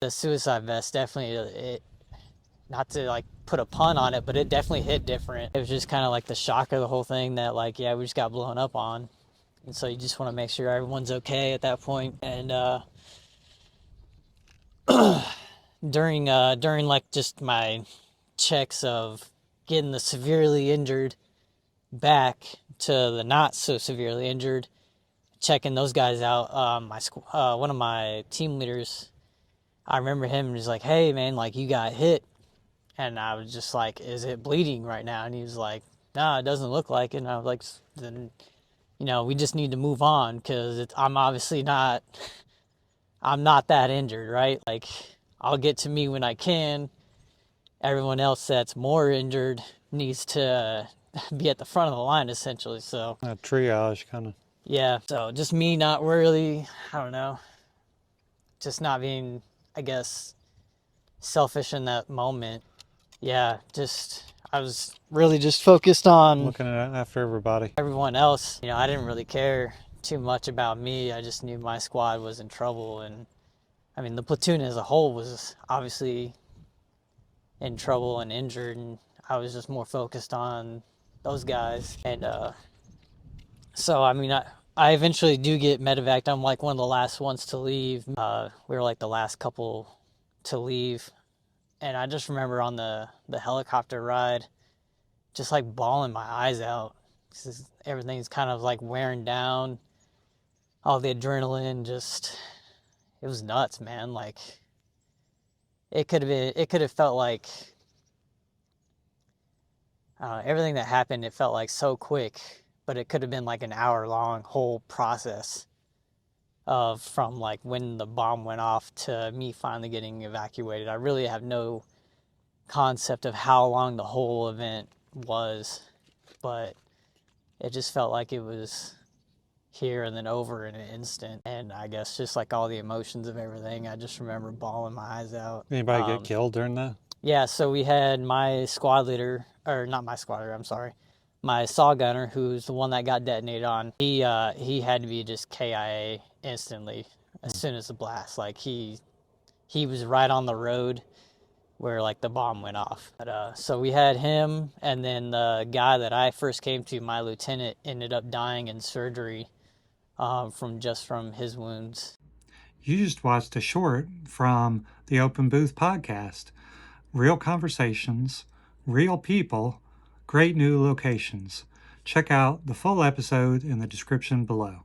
The suicide vest definitely, not to like put a pun on it, but it definitely hit different. It was just kind of like the shock of the whole thing that like, yeah, we just got blown up on. And so you just want to make sure everyone's okay at that point. And during like just my checks of getting the severely injured back to the not so severely injured, checking those guys out, one of my team leaders, I remember him was like, "Hey man, like you got hit," and I was just like, "Is it bleeding right now?" And he was like, "Nah, it doesn't look like it." And I was like, "Then, we just need to move on because I'm obviously not, I'm not that injured, right? Like, I'll get to me when I can. Everyone else that's more injured needs to be at the front of the line, essentially." So A triage kind of. yeah, so just me not really, I don't know, just not being, I guess, selfish in that moment. Yeah, just I was really just focused on Looking after everybody. everyone else. I didn't really care too much about me. I just knew my squad was in trouble, and I mean the platoon as a whole was obviously in trouble and injured, and I was just more focused on those guys. And so I mean I eventually do get medevacked. I'm like one of the last ones to leave. We were like the last couple to leave. And I just remember on the helicopter ride, just like bawling my eyes out. Everything's kind of like wearing down. All the adrenaline, it was nuts, man. Like it could have felt like everything that happened. It felt like so quick, but it could have been like an hour long whole process of from like when the bomb went off to me finally getting evacuated. I really have no concept of how long the whole event was, but it just felt like it was here and then over in an instant. And I guess just like all the emotions of everything, I just remember bawling my eyes out. Anybody get killed during that? Yeah, so we had my squad leader, or not my squad leader, I'm sorry, my saw gunner, who's the one that got detonated on. He had to be just KIA instantly as soon as the blast. Like he was right on the road where like the bomb went off. But so we had him, and then the guy that I first came to, my lieutenant, ended up dying in surgery from his wounds. You just watched a short from the Open Booth podcast. Real conversations, real people, great new locations. Check out the full episode in the description below.